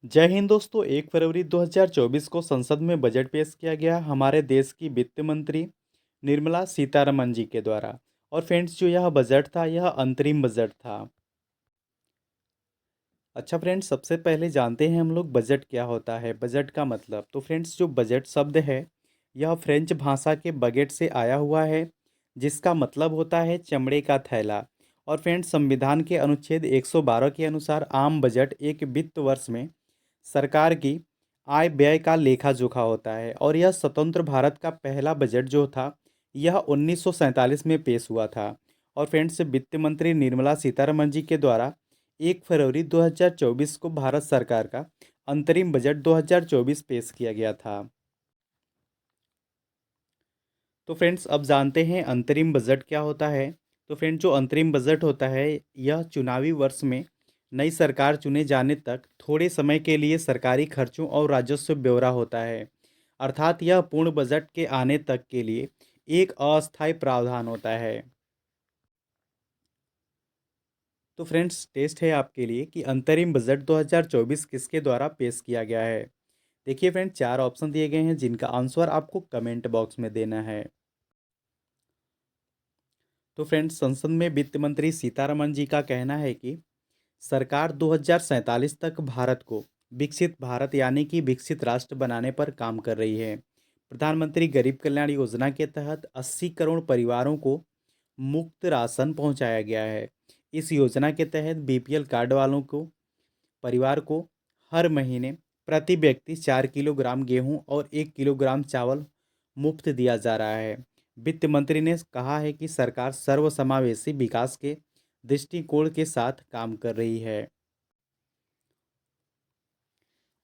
जय हिंद दोस्तों। 1 फरवरी 2024 को संसद में बजट पेश किया गया हमारे देश की वित्त मंत्री निर्मला सीतारमण जी के द्वारा। और फ्रेंड्स, जो यह बजट था यह अंतरिम बजट था। अच्छा फ्रेंड्स, सबसे पहले जानते हैं हम लोग बजट क्या होता है, बजट का मतलब। तो फ्रेंड्स, जो बजट शब्द है यह फ्रेंच भाषा के बगेट से आया हुआ है, जिसका मतलब होता है चमड़े का थैला। और फ्रेंड्स, संविधान के अनुच्छेद 112 के अनुसार आम बजट एक वित्त वर्ष में सरकार की आय व्यय का लेखा जोखा होता है। और यह स्वतंत्र भारत का पहला बजट जो था यह 1947 में पेश हुआ था। और फ्रेंड्स, वित्त मंत्री निर्मला सीतारमण जी के द्वारा 1 फरवरी 2024 को भारत सरकार का अंतरिम बजट 2024 पेश किया गया था। तो फ्रेंड्स, अब जानते हैं अंतरिम बजट क्या होता है। तो फ्रेंड्स, जो अंतरिम बजट होता है यह चुनावी वर्ष में नई सरकार चुने जाने तक थोड़े समय के लिए सरकारी खर्चों और राजस्व ब्यौरा होता है। अर्थात यह पूर्ण बजट के आने तक के लिए एक अस्थायी प्रावधान होता है। तो फ्रेंड्स, टेस्ट है आपके लिए कि अंतरिम बजट 2024 किसके द्वारा पेश किया गया है। देखिए फ्रेंड्स, 4 ऑप्शन दिए गए हैं जिनका आंसर आपको कमेंट बॉक्स में देना है। तो फ्रेंड्स, संसद में वित्त मंत्री सीतारमण जी का कहना है कि सरकार 2047 तक भारत को विकसित भारत यानी कि विकसित राष्ट्र बनाने पर काम कर रही है। प्रधानमंत्री गरीब कल्याण योजना के तहत 80 करोड़ परिवारों को मुफ्त राशन पहुंचाया गया है। इस योजना के तहत बीपीएल कार्ड वालों को परिवार को हर महीने प्रति व्यक्ति 4 किलोग्राम गेहूं और 1 किलोग्राम चावल मुफ्त दिया जा रहा है। वित्त मंत्री ने कहा है कि सरकार सर्वसमावेशी विकास के दृष्टिकोण के साथ काम कर रही है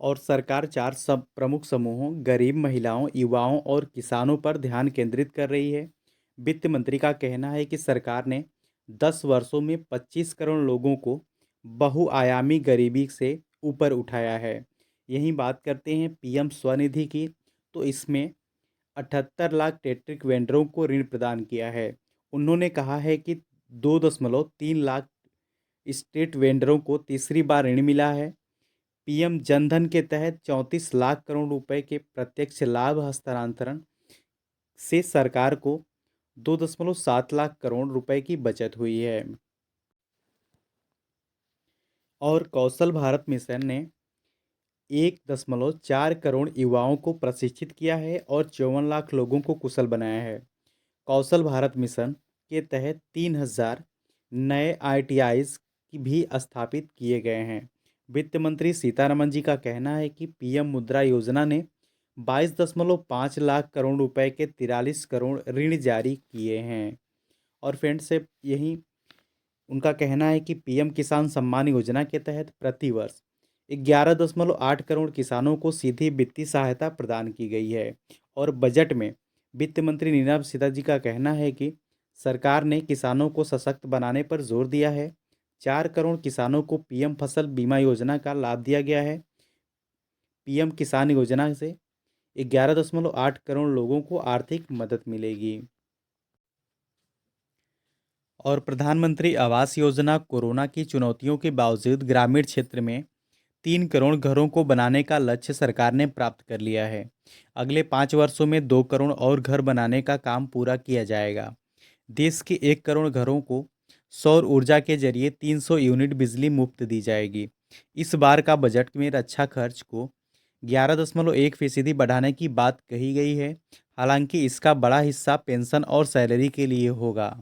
और सरकार चार सब प्रमुख समूहों गरीब, महिलाओं, युवाओं और किसानों पर ध्यान केंद्रित कर रही है। वित्त मंत्री का कहना है कि सरकार ने 10 वर्षों में 25 करोड़ लोगों को बहुआयामी गरीबी से ऊपर उठाया है। यही बात करते हैं पीएम स्वनिधि की, तो इसमें 78 लाख टेट्रिक वेंडरों को ऋण प्रदान किया है। उन्होंने कहा है कि 2.3 लाख स्टेट वेंडरों को तीसरी बार ऋण मिला है। पीएम जनधन के तहत 34 लाख करोड़ रुपए के प्रत्यक्ष लाभ हस्तांतरण से सरकार को 2.7 लाख करोड़ रुपए की बचत हुई है। और कौशल भारत मिशन ने 1.4 करोड़ युवाओं को प्रशिक्षित किया है और 54 लाख लोगों को कुशल बनाया है। कौशल भारत मिशन के तहत 3,000 नए आईटीआईज की भी स्थापित किए गए हैं। वित्त मंत्री सीतारमण जी का कहना है कि पीएम मुद्रा योजना ने 22.5 लाख करोड़ रुपए के 43 करोड़ ऋण जारी किए हैं। और फ्रेंड्स से यही उनका कहना है कि पीएम किसान सम्मान योजना के तहत प्रतिवर्ष 11.8 करोड़ किसानों को सीधी वित्तीय सहायता प्रदान की गई है। और बजट में वित्त मंत्री निर्मला सीता जी का कहना है कि सरकार ने किसानों को सशक्त बनाने पर जोर दिया है। 4 करोड़ किसानों को पीएम फसल बीमा योजना का लाभ दिया गया है। पीएम किसान योजना से 11.8 करोड़ लोगों को आर्थिक मदद मिलेगी। और प्रधानमंत्री आवास योजना कोरोना की चुनौतियों के बावजूद ग्रामीण क्षेत्र में 3 करोड़ घरों को बनाने का लक्ष्य सरकार ने प्राप्त कर लिया है। अगले 5 वर्षों में 2 करोड़ और घर बनाने का काम पूरा किया जाएगा। देश के 1 करोड़ घरों को सौर ऊर्जा के जरिए 300 यूनिट बिजली मुफ्त दी जाएगी। इस बार का बजट में रक्षा खर्च को 11.1% बढ़ाने की बात कही गई है। हालांकि इसका बड़ा हिस्सा पेंशन और सैलरी के लिए होगा।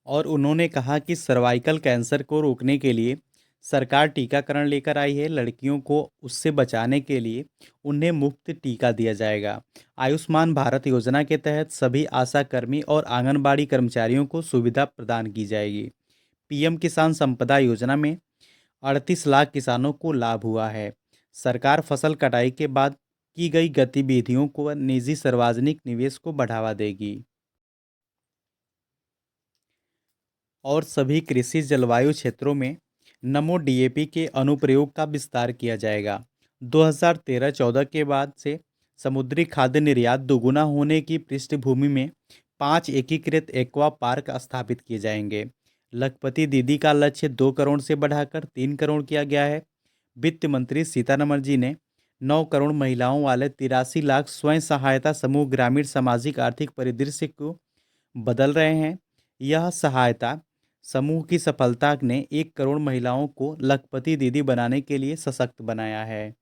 और उन्होंने कहा कि सर्वाइकल कैंसर को रोकने के लिए सरकार टीकाकरण लेकर आई है। लड़कियों को उससे बचाने के लिए उन्हें मुफ्त टीका दिया जाएगा। आयुष्मान भारत योजना के तहत सभी आशा कर्मी और आंगनबाड़ी कर्मचारियों को सुविधा प्रदान की जाएगी। पीएम किसान संपदा योजना में 38 लाख किसानों को लाभ हुआ है। सरकार फसल कटाई के बाद की गई गतिविधियों को निजी सार्वजनिक निवेश को बढ़ावा देगी। और सभी कृषि जलवायु क्षेत्रों में नमो डीएपी के अनुप्रयोग का विस्तार किया जाएगा। 2013-14 के बाद से समुद्री खाद्य निर्यात दोगुना होने की पृष्ठभूमि में 5 एकीकृत एक्वा पार्क स्थापित किए जाएंगे। लखपति दीदी का लक्ष्य 2 करोड़ से बढ़ाकर 3 करोड़ किया गया है। वित्त मंत्री सीतारमण जी ने 9 करोड़ महिलाओं वाले 83 लाख स्वयं सहायता समूह ग्रामीण सामाजिक आर्थिक परिदृश्य को बदल रहे हैं। यह सहायता समूह की सफलता ने 1 करोड़ महिलाओं को लखपति दीदी बनाने के लिए सशक्त बनाया है।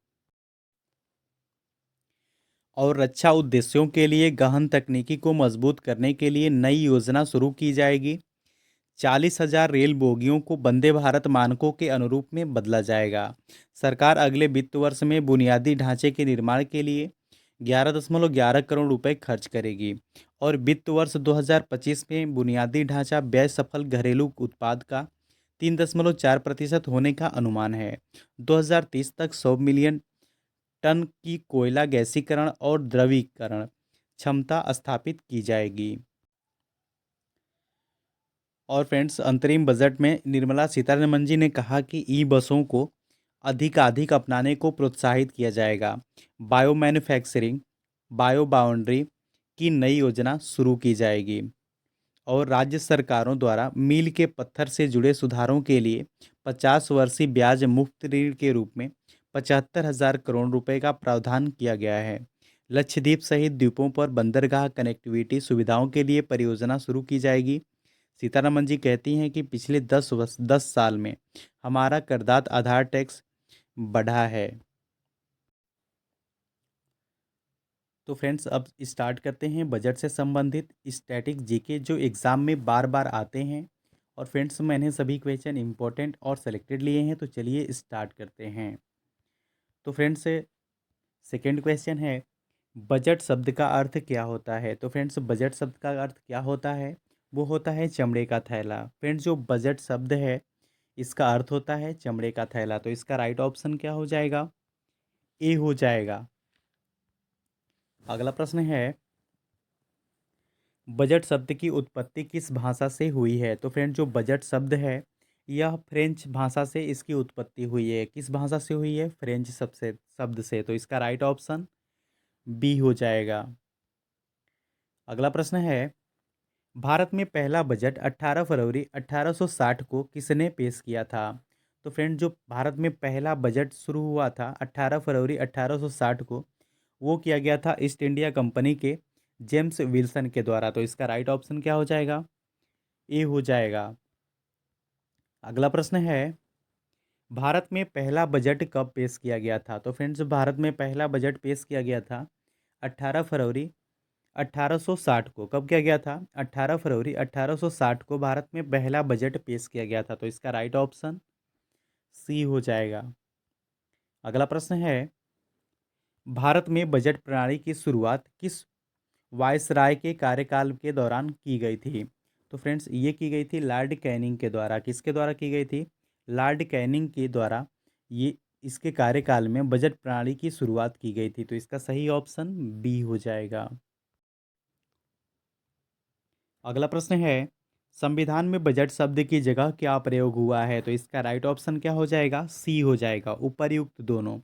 और रक्षा उद्देश्यों के लिए गहन तकनीकी को मजबूत करने के लिए नई योजना शुरू की जाएगी। 40,000 रेल बोगियों को वंदे भारत मानकों के अनुरूप में बदला जाएगा। सरकार अगले वित्त वर्ष में बुनियादी ढांचे के निर्माण के लिए 11.11 करोड़ रुपए खर्च करेगी और वित्त वर्ष 2025 में बुनियादी ढांचा व्यय सफल घरेलू उत्पाद का 3.4% होने का अनुमान है। 2030 तक 100 मिलियन टन की कोयला गैसीकरण और द्रवीकरण क्षमता स्थापित की जाएगी। और फ्रेंड्स, अंतरिम बजट में निर्मला सीतारमण जी ने कहा कि ई बसों को अधिकाधिक अपनाने को प्रोत्साहित किया जाएगा। बायो मैन्युफैक्चरिंग, बायो बाउंड्री की नई योजना शुरू की जाएगी और राज्य सरकारों द्वारा मील के पत्थर से जुड़े सुधारों के लिए 50 वर्षीय ब्याज मुक्त ऋण के रूप में 75,000 करोड़ रुपए का प्रावधान किया गया है। लक्षद्वीप सहित द्वीपों पर बंदरगाह कनेक्टिविटी सुविधाओं के लिए परियोजना शुरू की जाएगी। सीतारमण जी कहती हैं कि पिछले 10 साल में हमारा करदाता आधार टैक्स बढ़ा है। तो फ्रेंड्स, अब स्टार्ट करते हैं बजट से संबंधित स्टैटिक जीके जो एग्ज़ाम में बार बार आते हैं। और फ्रेंड्स, मैंने सभी क्वेश्चन इंपॉर्टेंट और सेलेक्टेड लिए हैं, तो चलिए स्टार्ट करते हैं। तो फ्रेंड्स, सेकंड क्वेश्चन है, बजट शब्द का अर्थ क्या होता है? तो फ्रेंड्स, बजट शब्द का अर्थ क्या होता है? वो होता है चमड़े का थैला। फ्रेंड्स, जो बजट शब्द है इसका अर्थ होता है चमड़े का थैला। तो इसका राइट ऑप्शन क्या हो जाएगा? ए हो जाएगा। अगला प्रश्न है, बजट शब्द की उत्पत्ति किस भाषा से हुई है? तो फ्रेंड, जो बजट शब्द है यह फ्रेंच भाषा से इसकी उत्पत्ति हुई है। किस भाषा से हुई है? फ्रेंच शब्द से। तो इसका राइट ऑप्शन बी हो जाएगा। अगला प्रश्न है, भारत में पहला बजट 18 फरवरी 1860 को किसने पेश किया था? तो फ्रेंड, जो भारत में पहला बजट शुरू हुआ था 18 फरवरी 1860 को, वो किया गया था ईस्ट इंडिया कंपनी के जेम्स विल्सन के द्वारा। तो इसका राइट ऑप्शन क्या हो जाएगा? ए हो जाएगा। अगला प्रश्न है, भारत में पहला बजट कब पेश किया गया था? तो फ्रेंड्स, भारत में पहला बजट पेश किया गया था 18 फरवरी 1860 को। कब किया गया था? 18 फरवरी 1860 को भारत में पहला बजट पेश किया गया था। तो इसका राइट ऑप्शन सी हो जाएगा। अगला प्रश्न है, भारत में बजट प्रणाली की शुरुआत किस वायसराय के कार्यकाल के दौरान की गई थी? तो फ्रेंड्स, ये की गई थी लॉर्ड कैनिंग के द्वारा। किसके द्वारा की गई थी? लॉर्ड कैनिंग के द्वारा ये इसके कार्यकाल में बजट प्रणाली की शुरुआत की गई थी। तो इसका सही ऑप्शन बी हो जाएगा। अगला प्रश्न है, संविधान में बजट शब्द की जगह क्या प्रयोग हुआ है? तो इसका राइट ऑप्शन क्या हो जाएगा? सी हो जाएगा, उपर्युक्त दोनों।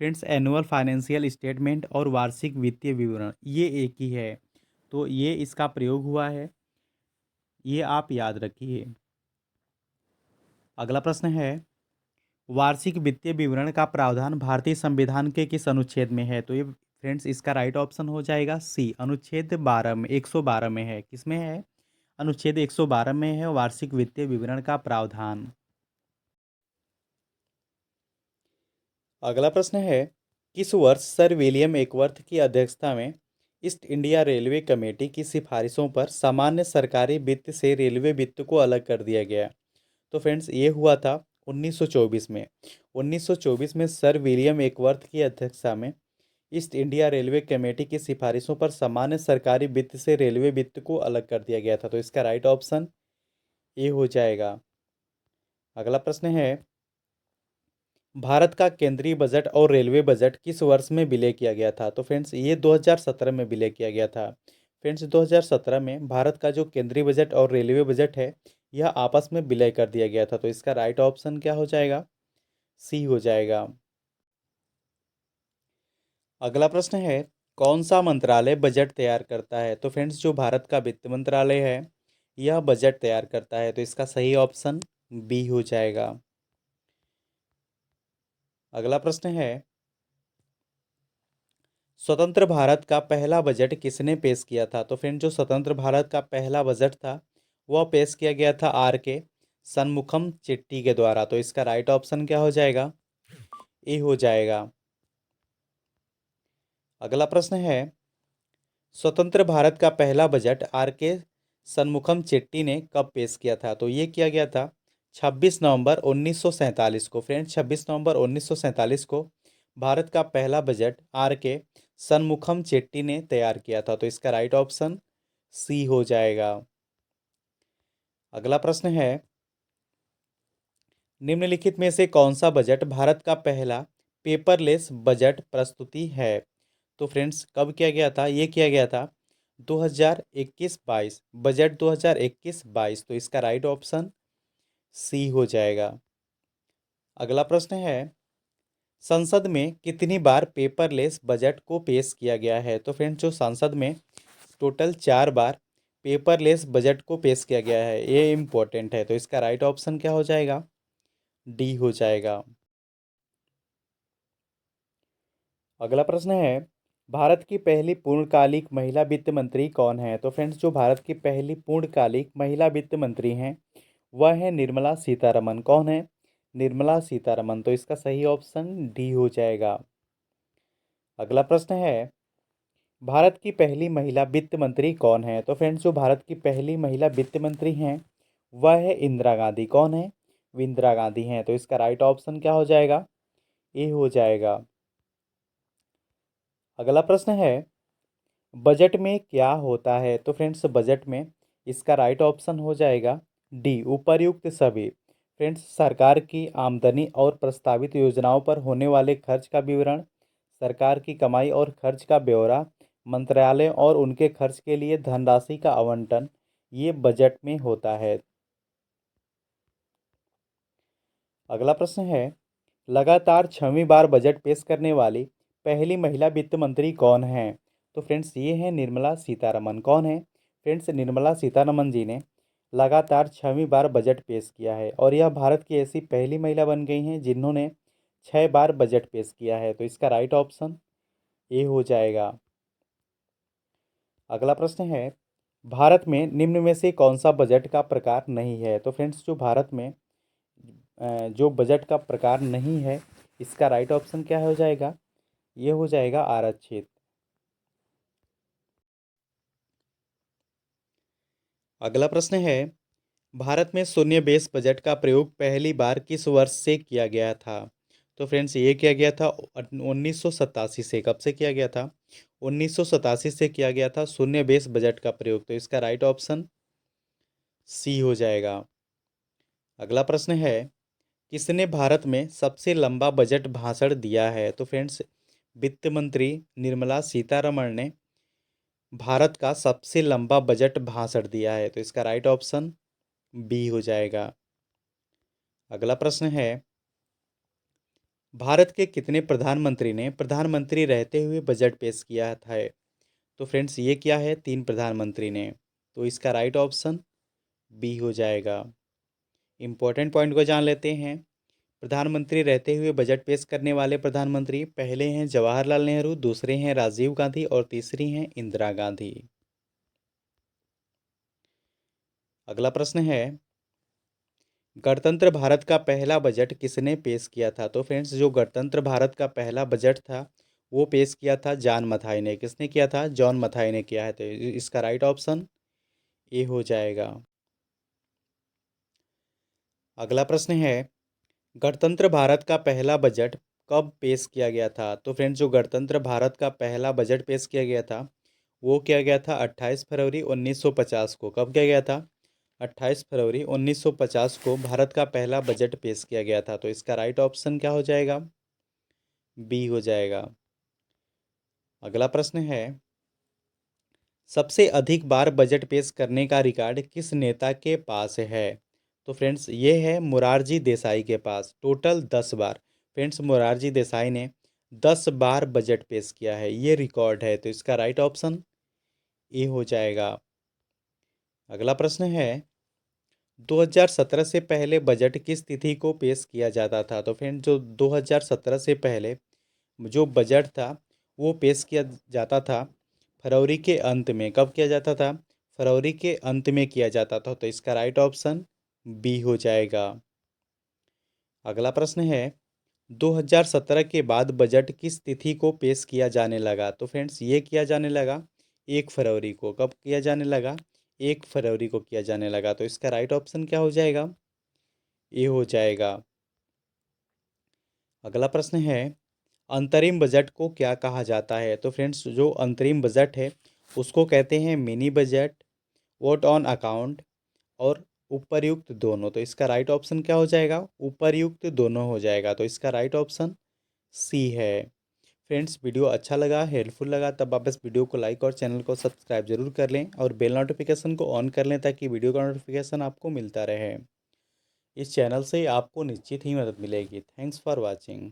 फ्रेंड्स, एनुअल फाइनेंशियल स्टेटमेंट और वार्षिक वित्तीय विवरण ये एक ही है, तो ये इसका प्रयोग हुआ है, ये आप याद रखिए। अगला प्रश्न है, वार्षिक वित्तीय विवरण का प्रावधान भारतीय संविधान के किस अनुच्छेद में है? तो ये फ्रेंड्स, इसका राइट ऑप्शन हो जाएगा सी, अनुच्छेद 12 में, 112 में है। किसमें है? अनुच्छेद 112 में है वार्षिक वित्तीय विवरण का प्रावधान। अगला प्रश्न है, किस वर्ष सर विलियम एकवर्थ की अध्यक्षता में ईस्ट इंडिया रेलवे कमेटी की सिफारिशों पर सामान्य सरकारी वित्त से रेलवे वित्त को अलग कर दिया गया? तो फ्रेंड्स, ये हुआ था 1924 में। 1924 में सर विलियम एकवर्थ की अध्यक्षता में ईस्ट इंडिया रेलवे कमेटी की सिफारिशों पर सामान्य सरकारी वित्त से रेलवे वित्त को अलग कर दिया गया था। तो इसका राइट ऑप्शन ए हो जाएगा। अगला प्रश्न है, भारत का केंद्रीय बजट और रेलवे बजट किस वर्ष में विलय किया गया था? तो फ्रेंड्स, ये 2017 में विलय किया गया था। फ्रेंड्स, 2017 में भारत का जो केंद्रीय बजट और रेलवे बजट है यह आपस में विलय कर दिया गया था। तो इसका राइट ऑप्शन क्या हो जाएगा? सी हो जाएगा। अगला प्रश्न है, कौन सा मंत्रालय बजट तैयार करता है? तो फ्रेंड्स, जो भारत का वित्त मंत्रालय है यह बजट तैयार करता है। तो इसका सही ऑप्शन बी हो जाएगा। अगला प्रश्न है, स्वतंत्र भारत का पहला बजट किसने पेश किया था? तो फ्रेंड, जो स्वतंत्र भारत का पहला बजट था वह पेश किया गया था आर के सनमुखम चेट्टी के द्वारा। तो इसका राइट ऑप्शन क्या हो जाएगा? ए हो जाएगा। अगला प्रश्न है, स्वतंत्र भारत का पहला बजट आर के सनमुखम चेट्टी ने कब पेश किया था? तो ये किया गया था 26 नवंबर 1947 को। फ्रेंड, 26 नवंबर 1947 को भारत का पहला बजट आर के सनमुखम चेट्टी ने तैयार किया था। तो इसका राइट ऑप्शन सी हो जाएगा। अगला प्रश्न है, निम्नलिखित में से कौन सा बजट भारत का पहला पेपरलेस बजट प्रस्तुति है? तो फ्रेंड्स, कब किया गया था? ये किया गया था 2021-22, बजट 2021-22। तो इसका राइट ऑप्शन सी हो जाएगा। अगला प्रश्न है, संसद में कितनी बार पेपरलेस बजट को पेश किया गया है? तो फ्रेंड्स, जो संसद में टोटल 4 बार पेपरलेस बजट को पेश किया गया है, ये इम्पोर्टेंट है। तो इसका राइट ऑप्शन क्या हो जाएगा? डी हो जाएगा। अगला प्रश्न है, भारत की पहली पूर्णकालिक महिला वित्त मंत्री कौन है? तो फ्रेंड्स, जो भारत की पहली पूर्णकालिक महिला वित्त मंत्री हैं वह है निर्मला सीतारमन। कौन है? निर्मला सीतारमन। तो इसका सही ऑप्शन डी हो जाएगा। अगला प्रश्न है, भारत की पहली महिला वित्त मंत्री कौन है? तो फ्रेंड्स, जो भारत की पहली महिला वित्त मंत्री हैं वह है इंदिरा गांधी। कौन है? इंदिरा गांधी हैं। तो इसका राइट ऑप्शन क्या हो जाएगा? ए हो जाएगा। अगला प्रश्न है, बजट में क्या होता है? तो फ्रेंड्स, बजट में इसका राइट ऑप्शन हो जाएगा डी, उपर्युक्त सभी। फ्रेंड्स, सरकार की आमदनी और प्रस्तावित योजनाओं पर होने वाले खर्च का विवरण, सरकार की कमाई और खर्च का ब्यौरा, मंत्रालय और उनके खर्च के लिए धनराशि का आवंटन, ये बजट में होता है। अगला प्रश्न है, लगातार 6वीं बार बजट पेश करने वाली पहली महिला वित्त मंत्री कौन है? तो फ्रेंड्स, ये है निर्मला सीतारमन। कौन है? फ्रेंड्स, निर्मला सीतारमन जी ने लगातार 6वीं बार बजट पेश किया है और यह भारत की ऐसी पहली महिला बन गई हैं जिन्होंने 6 बार बजट पेश किया है। तो इसका राइट ऑप्शन ए हो जाएगा। अगला प्रश्न है, भारत में निम्न में से कौन सा बजट का प्रकार नहीं है? तो फ्रेंड्स, जो भारत में जो बजट का प्रकार नहीं है, इसका राइट ऑप्शन क्या हो जाएगा? ये हो जाएगा आरक्षित। अगला प्रश्न है, भारत में शून्य बेस बजट का प्रयोग पहली बार किस वर्ष से किया गया था? तो फ्रेंड्स, ये किया गया था 1987 से। कब से किया गया था? 1987 से किया गया था शून्य बेस बजट का प्रयोग। तो इसका राइट ऑप्शन सी हो जाएगा। अगला प्रश्न है, किसने भारत में सबसे लंबा बजट भाषण दिया है? तो फ्रेंड्स, वित्त मंत्री निर्मला सीतारमण ने भारत का सबसे लंबा बजट भाषण दिया है। तो इसका राइट ऑप्शन बी हो जाएगा। अगला प्रश्न है, भारत के कितने प्रधानमंत्री ने प्रधानमंत्री रहते हुए बजट पेश किया था? तो फ्रेंड्स, ये क्या है? 3 प्रधानमंत्री ने। तो इसका राइट ऑप्शन बी हो जाएगा। इंपॉर्टेंट पॉइंट को जान लेते हैं। प्रधानमंत्री रहते हुए बजट पेश करने वाले प्रधानमंत्री पहले हैं जवाहरलाल नेहरू, दूसरे हैं राजीव गांधी और तीसरी हैं इंदिरा गांधी। अगला प्रश्न है, गणतंत्र भारत का पहला बजट किसने पेश किया था? तो फ्रेंड्स, जो गणतंत्र भारत का पहला बजट था वो पेश किया था जॉन मथाई ने। किसने किया था? जॉन मथाई ने किया है। तो इसका राइट ऑप्शन ए हो जाएगा। अगला प्रश्न है, गणतंत्र भारत का पहला बजट कब पेश किया गया था? तो फ्रेंड्स, जो गणतंत्र भारत का पहला बजट पेश किया गया था वो किया गया था 28 फरवरी 1950 को। कब किया गया था? 28 फरवरी 1950 को भारत का पहला बजट पेश किया गया था। तो इसका राइट ऑप्शन क्या हो जाएगा? बी हो जाएगा। अगला प्रश्न है, सबसे अधिक बार बजट पेश करने का रिकॉर्ड किस नेता के पास है? तो फ्रेंड्स, ये है मुरारजी देसाई के पास, टोटल 10 बार। फ्रेंड्स, मुरारजी देसाई ने 10 बार बजट पेश किया है, ये रिकॉर्ड है। तो इसका राइट ऑप्शन ए हो जाएगा। अगला प्रश्न है 2017 से पहले बजट किस तिथि को पेश किया जाता था? तो फ्रेंड जो 2017 से पहले जो बजट था वो पेश किया जाता था फरवरी के अंत में। कब किया जाता था? फरवरी के अंत में किया जाता था। तो इसका राइट ऑप्शन बी हो जाएगा। अगला प्रश्न है 2017 के बाद बजट किस तिथि को पेश किया जाने लगा? तो फ्रेंड्स ये किया जाने लगा 1 फरवरी को। कब किया जाने लगा? 1 फरवरी को किया जाने लगा। तो इसका राइट ऑप्शन क्या हो जाएगा? ए हो जाएगा। अगला प्रश्न है अंतरिम बजट को क्या कहा जाता है? तो फ्रेंड्स जो अंतरिम बजट है उसको कहते हैं mini budget, vote on account और उपर्युक्त दोनों। तो इसका राइट ऑप्शन क्या हो जाएगा? उपर्युक्त दोनों हो जाएगा। तो इसका राइट ऑप्शन सी है। फ्रेंड्स वीडियो अच्छा लगा, हेल्पफुल लगा तब आप इस वीडियो को लाइक और चैनल को सब्सक्राइब जरूर कर लें और बेल नोटिफिकेशन को ऑन कर लें ताकि वीडियो का नोटिफिकेशन आपको मिलता रहे। इस चैनल से आपको निश्चित ही मदद मिलेगी। Thanks for watching.